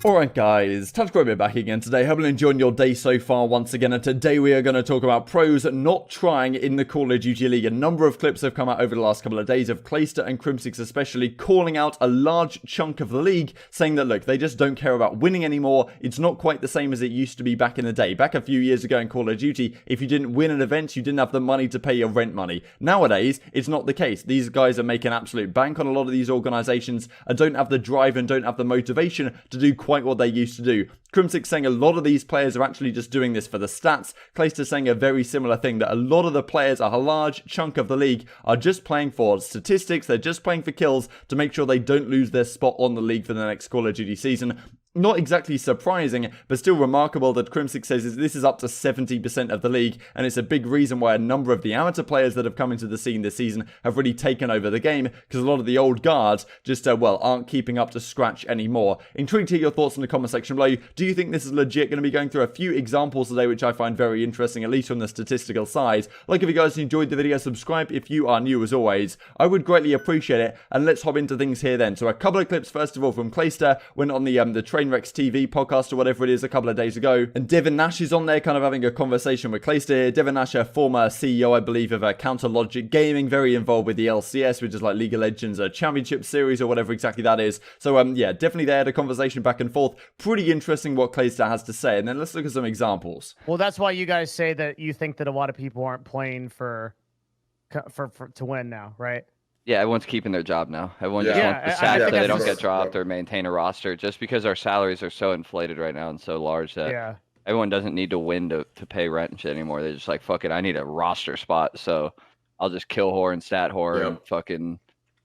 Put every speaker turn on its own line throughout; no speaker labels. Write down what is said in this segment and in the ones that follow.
Alright guys, TacticalRobo back again today. Hope you're enjoying your day so far once again, and today we are going to talk about pros not trying in the Call of Duty League. A number of clips have come out over the last couple of days of Clayster and Crimsix especially calling out a large chunk of the league, saying that look, they just don't care about winning anymore. It's not quite the same as it used to be back in the day. Back a few years ago in Call of Duty, if you didn't win an event, you didn't have the money to pay your rent money. Nowadays, it's not the case. These guys are making absolute bank on a lot of these organizations and don't have the drive and don't have the motivation to do quite what they used to do. Crimsix saying a lot of these players are actually just doing this for the stats. Clayster saying a very similar thing, that a lot of the players, a large chunk of the league, are just playing for statistics. They're just playing for kills to make sure they don't lose their spot on the league for the next Call of Duty season. Not exactly surprising, but still remarkable that Crimsix says this is up to 70% of the league, and it's a big reason why a number of the amateur players that have come into the scene this season have really taken over the game, because a lot of the old guards just, aren't keeping up to scratch anymore. Intrigued to hear your thoughts in the comment section below. Do you think this is legit? Going to be going through a few examples today, which I find very interesting, at least from the statistical side. Like if you guys enjoyed the video, subscribe if you are new as always. I would greatly appreciate it, and let's hop into things here then. So a couple of clips, first of all, from Clayster, went on the Trainwrecks TV podcast or whatever it is a couple of days ago, and Devin Nash is on there kind of having a conversation with Clayster. Devin Nash, a former CEO, I believe, of Counter Logic Gaming, very involved with the LCS, which is like League of Legends Championship Series or whatever exactly that is. So yeah, definitely they had a conversation back and forth. Pretty interesting what Clayster has to say, and then let's look at some examples.
Well, that's why you guys say that you think that a lot of people aren't playing to win now, right?
Yeah, everyone's keeping their job now. Everyone just wants the stats so they don't get dropped or maintain a roster, just because our salaries are so inflated right now and so large that everyone doesn't need to win to pay rent and shit anymore. They're just like, fuck it, I need a roster spot, so I'll just kill whore and stat whore and fucking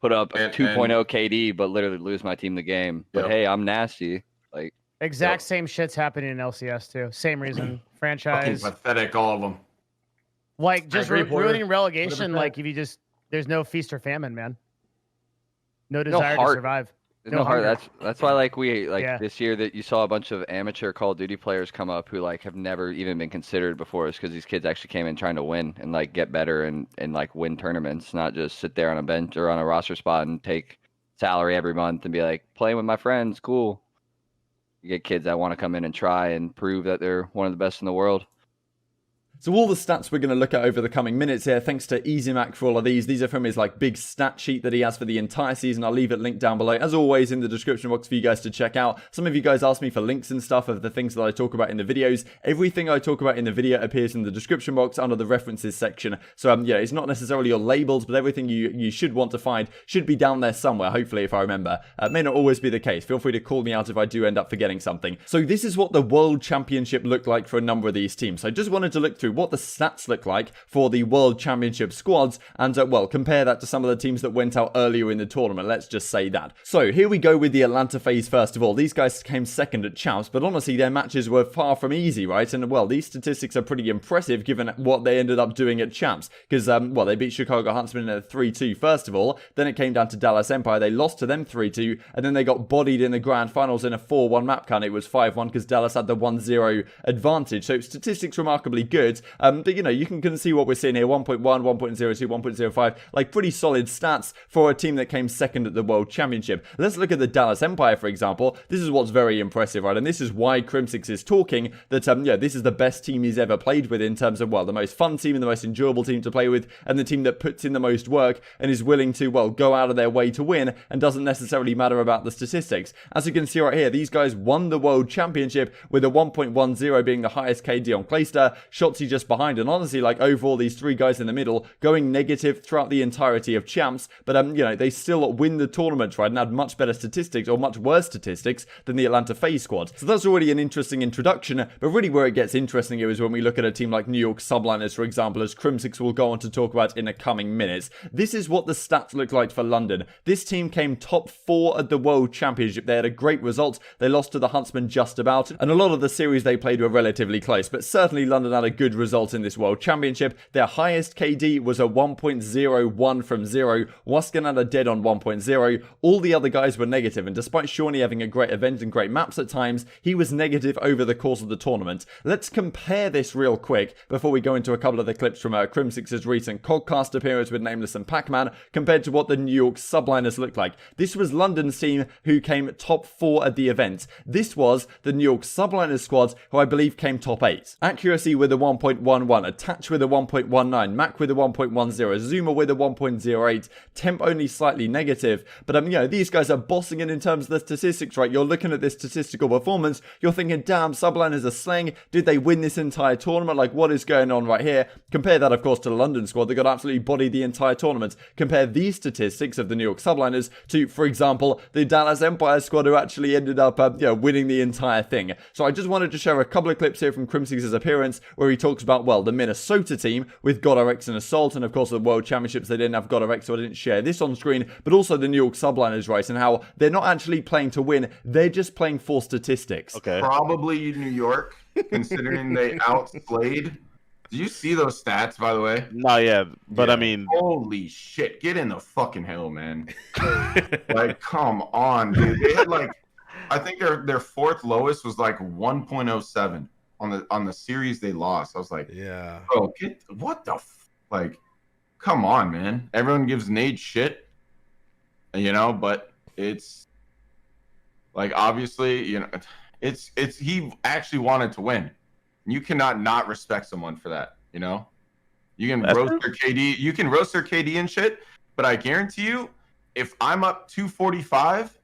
put up 2.0 KD, but literally lose my team the game. But hey, I'm nasty. Like
exact same shit's happening in LCS too. Same reason. Franchise.
Fucking pathetic, all of them.
Like just ruining relegation. Like if you just. There's no feast or famine, man. No desire to survive.
There's no heart. That's why this year that you saw a bunch of amateur Call of Duty players come up who have never even been considered before, is because these kids actually came in trying to win and get better and win tournaments, not just sit there on a bench or on a roster spot and take salary every month and be like, playing with my friends, cool. You get kids that want to come in and try and prove that they're one of the best in the world.
So all the stats we're going to look at over the coming minutes here, thanks to EasyMac for all of these. These are from his big stat sheet that he has for the entire season. I'll leave it linked down below, as always, in the description box for you guys to check out. Some of you guys asked me for links and stuff of the things that I talk about in the videos. Everything I talk about in the video appears in the description box under the references section. So yeah, it's not necessarily your labels, but everything you should want to find should be down there somewhere, hopefully, if I remember. It may not always be the case. Feel free to call me out if I do end up forgetting something. So this is what the World Championship looked like for a number of these teams. So I just wanted to look through what the stats look like for the World Championship squads and compare that to some of the teams that went out earlier in the tournament. Let's just say that. So here we go with the Atlanta phase first of all. These guys came second at Champs, but honestly their matches were far from easy, right? And these statistics are pretty impressive given what they ended up doing at Champs, because they beat Chicago Huntsmen in a 3-2 first of all, then it came down to Dallas Empire, they lost to them 3-2, and then they got bodied in the grand finals in a 4-1 map count. It was 5-1 because Dallas had the 1-0 advantage, so statistics remarkably good, but you can see what we're seeing here. 1.1, 1.02, 1.05, pretty solid stats for a team that came second at the World Championship. Let's look at the Dallas Empire, for example. This is what's very impressive, right? And this is why Crimsix is talking that, this is the best team he's ever played with in terms of, the most fun team and the most enjoyable team to play with, and the team that puts in the most work and is willing to, go out of their way to win and doesn't necessarily matter about the statistics. As you can see right here, these guys won the World Championship with a 1.10 being the highest KD on Clayster, Shotzzy just behind, and honestly, overall, these three guys in the middle going negative throughout the entirety of Champs, but they still win the tournament, right, and had much better statistics, or much worse statistics, than the Atlanta FaZe squad. So that's already an interesting introduction, but really where it gets interesting here is when we look at a team like New York Subliners, for example, as Crimsix will go on to talk about in the coming minutes. This is what the stats look like for London. This team came top 4 at the World Championship. They had a great result. They lost to the Huntsmen just about, and a lot of the series they played were relatively close, but certainly London had a good result in this World Championship. Their highest KD was a 1.01 from 0. Waskenada dead on 1.0. All the other guys were negative, and despite Shawnee having a great event and great maps at times, he was negative over the course of the tournament. Let's compare this real quick before we go into a couple of the clips from Crimsix's recent CoDcast appearance with Nameless and Pac-Man compared to what the New York subliners looked like. This was London's team who came top 4 at the event. This was the New York subliners squad who I believe came top 8. Accuracy with a 1.11, Attach with a 1.19, Mac with a 1.10, Zuma with a 1.08, Temp only slightly negative. But you know, these guys are bossing in terms of the statistics, right? You're looking at this statistical performance, you're thinking, damn, subliners are slaying. Did they win this entire tournament? Like, what is going on right here? Compare that, of course, to the London squad that got absolutely bodied the entire tournament. Compare these statistics of the New York subliners to, for example, the Dallas Empire squad who actually ended up winning the entire thing. So I just wanted to share a couple of clips here from Crimsix's appearance where he talks about, well, the Minnesota team with GodRx and Assault, and of course the World Championships, they didn't have GodRx, so I didn't share this on screen, but also the New York subliners, right, and how they're not actually playing to win, they're just playing for statistics.
Okay. Probably New York, considering they outplayed. Did you see those stats, by the way?
Not yet, but yeah. I mean...
Holy shit, get in the fucking hill, man. Like, come on, dude. They had, like, I think their fourth lowest was, like, 1.07 on the series they lost. I was like,
yeah.
Bro, what the... Like, come on, man. Everyone gives Nade shit, you know, but it's... Like, obviously, you know, it's he actually wanted to win. You cannot not respect someone for that, you know? You can roast their KD, you can roast their KD and shit, but I guarantee you, if I'm up 245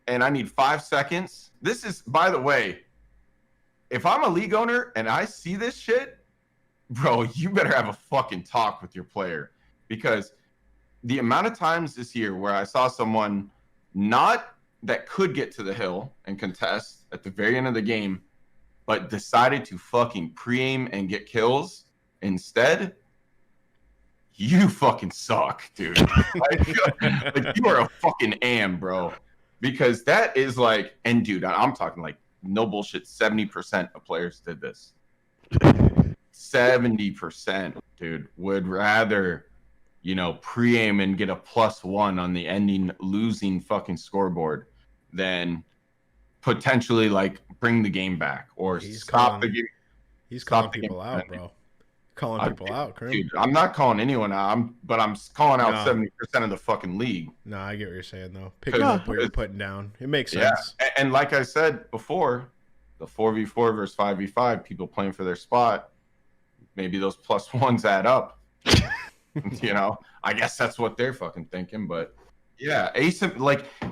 and I need 5 seconds, this is, by the way, if I'm a league owner and I see this shit, bro, you better have a fucking talk with your player, because the amount of times this year where I saw someone not that could get to the hill and contest at the very end of the game, but decided to fucking pre-aim and get kills instead, you fucking suck, dude. like you are a fucking am, bro. Because that is like, and dude, I'm talking like no bullshit, 70% of players did this. 70%, dude, would rather, you know, pre-aim and get a +1 on the ending losing fucking scoreboard than potentially like bring the game back or stop the game.
He's calling people out, bro. Calling people out,
dude. I'm not calling anyone out. But I'm calling out 70% of the fucking league.
No, I get what you're saying though. Picking up what you're putting down. It makes sense.
Yeah, and like I said before, the 4v4 versus 5v5, people playing for their spot. Maybe those +1s add up. You know, I guess that's what they're fucking thinking. But yeah, ASIM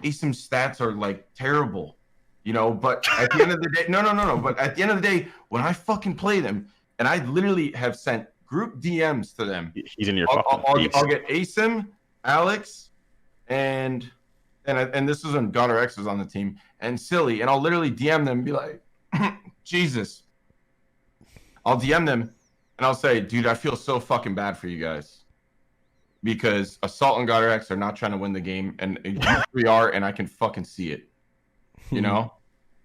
stats are like terrible. You know, but at the end of the day, no. But at the end of the day, when I fucking play them, and I literally have sent group DMs to them.
He's in your
I'll get ASIM, Alex, and this was when GodRx was on the team, and Silly, and I'll literally DM them and be like, Jesus. I'll DM them, and I'll say, dude, I feel so fucking bad for you guys. Because Assault and GodRx are not trying to win the game, and you three are, and I can fucking see it. You know,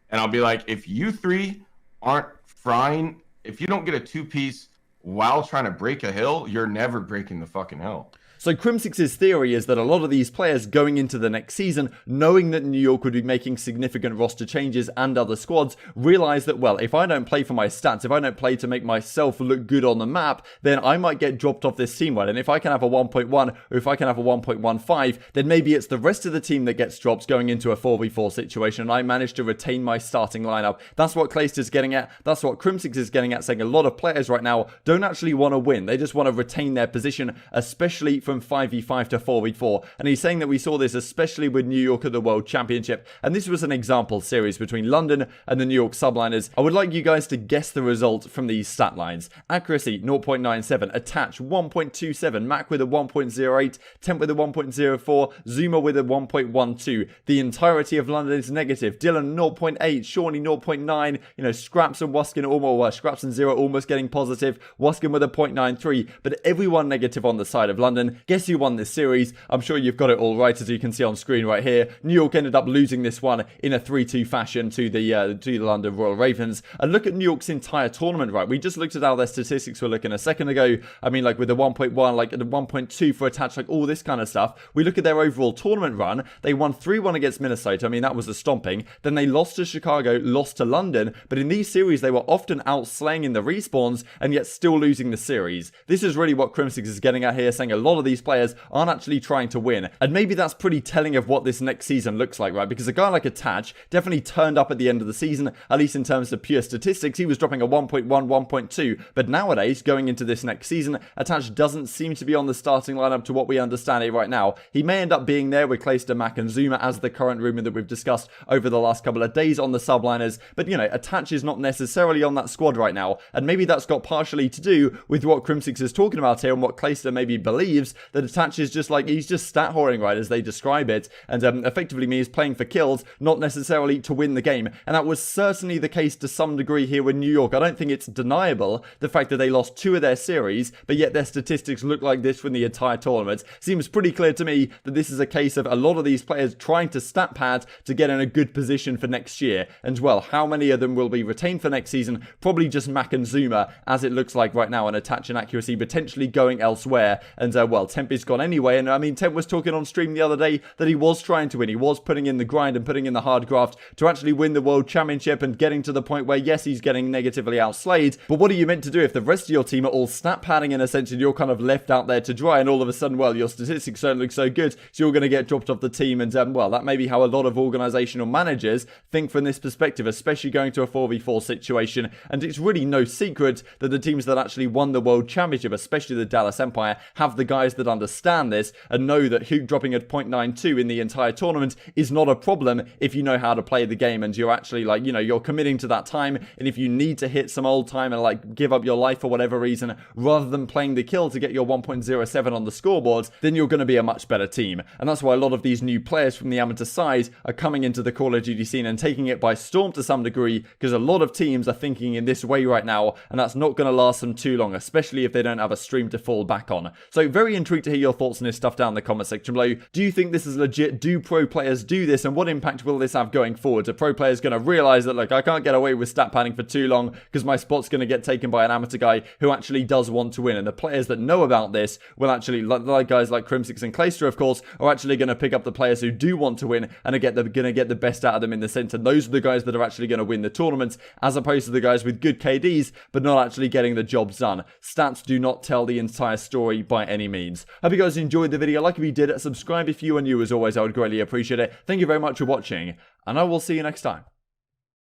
and I'll be like, if you three aren't frying, if you don't get a 2-piece while trying to break a hill, you're never breaking the fucking hill.
So Crimsix's theory is that a lot of these players going into the next season, knowing that New York would be making significant roster changes and other squads, realize that, well, if I don't play for my stats, if I don't play to make myself look good on the map, then I might get dropped off this team well. And if I can have a 1.1 or if I can have a 1.15, then maybe it's the rest of the team that gets dropped going into a 4v4 situation, and I manage to retain my starting lineup. That's what Clayster's getting at. That's what Crimsix is getting at, saying a lot of players right now don't actually want to win. They just want to retain their position, especially from 5v5 to 4v4, and he's saying that we saw this especially with New York at the World Championship, and this was an example series between London and the New York subliners. I would like you guys to guess the result from these stat lines. Accuracy 0.97, Attach 1.27, Mac with a 1.08, Temp with a 1.04, Zuma with a 1.12. The entirety of London is negative. Dylan 0.8, Shawnee 0.9, you know, Scraps and Waskin almost, Scraps and Zero almost getting positive, Waskin with a 0.93, but everyone negative on the side of London. then guess who won this series? I'm sure you've got it all right, as you can see on screen right here. New York ended up losing this one in a 3-2 fashion to the London Royal Ravens. And look at New York's entire tournament, right? We just looked at how their statistics were looking a second ago. I mean, like with the 1.1, like the 1.2 for attach, like all this kind of stuff. We look at their overall tournament run. They won 3-1 against Minnesota. I mean, that was a stomping. Then they lost to Chicago, lost to London. But in these series, they were often outslaying in the respawns and yet still losing the series. This is really what Crimsix is getting at here, saying a lot of these players aren't actually trying to win. And maybe that's pretty telling of what this next season looks like, right? Because a guy like Attach definitely turned up at the end of the season, at least in terms of pure statistics. He was dropping a 1.1, 1.2. But nowadays, going into this next season, Attach doesn't seem to be on the starting lineup to what we understand it right now. He may end up being there with Clayster, Mac, and Zuma as the current rumor that we've discussed over the last couple of days on the subliners. But, you know, Attach is not necessarily on that squad right now. And maybe that's got partially to do with what Crimsix is talking about here and what Clayster maybe believes, that Attach is just like, he's just stat whoring, right, as they describe it. And effectively means playing for kills, not necessarily to win the game. And that was certainly the case to some degree here with New York. I don't think it's deniable, the fact that they lost 2 of their series, but yet their statistics look like this from the entire tournament. Seems pretty clear to me that this is a case of a lot of these players trying to stat pad to get in a good position for next year. And well, how many of them will be retained for next season? Probably just Mac and Zuma, as it looks like right now, and Attach and Accuracy potentially going elsewhere. And well, Temp is gone anyway. And I mean, Temp was talking on stream the other day that he was trying to win. He was putting in the grind and putting in the hard graft to actually win the World Championship and getting to the point where, yes, he's getting negatively outslayed. But what are you meant to do if the rest of your team are all stat padding in a sense and you're kind of left out there to dry, and all of a sudden, well, your statistics don't look so good, so you're going to get dropped off the team. And well, that may be how a lot of organizational managers think from this perspective, especially going to a 4v4 situation. And it's really no secret that the teams that actually won the World Championship, especially the Dallas Empire, have the guys that understand this and know that Hook dropping at 0.92 in the entire tournament is not a problem if you know how to play the game and you're actually, like, you know, you're committing to that time. And if you need to hit some old time and like give up your life for whatever reason, rather than playing the kill to get your 1.07 on the scoreboards, then you're going to be a much better team. And that's why a lot of these new players from the amateur side are coming into the Call of Duty scene and taking it by storm to some degree, because a lot of teams are thinking in this way right now, and that's not going to last them too long, especially if they don't have a stream to fall back on. So very intrigued to hear your thoughts on this stuff down in the comment section below. Do you think this is legit? Do pro players do this, and what impact will this have going forward? Are pro players going to realize that, like, I can't get away with stat padding for too long because my spot's going to get taken by an amateur guy who actually does want to win? And the players that know about this will actually, like guys like Crimsix and Clayster, of course, are actually going to pick up the players who do want to win and are going to get the best out of them in the sense. And those are the guys that are actually going to win the tournaments, as opposed to the guys with good KDs but not actually getting the job done. Stats do not tell the entire story by any means. Hope you guys enjoyed the video. Like if you did, subscribe if you are new. As always, I would greatly appreciate it. Thank you very much for watching, and I will see you next time.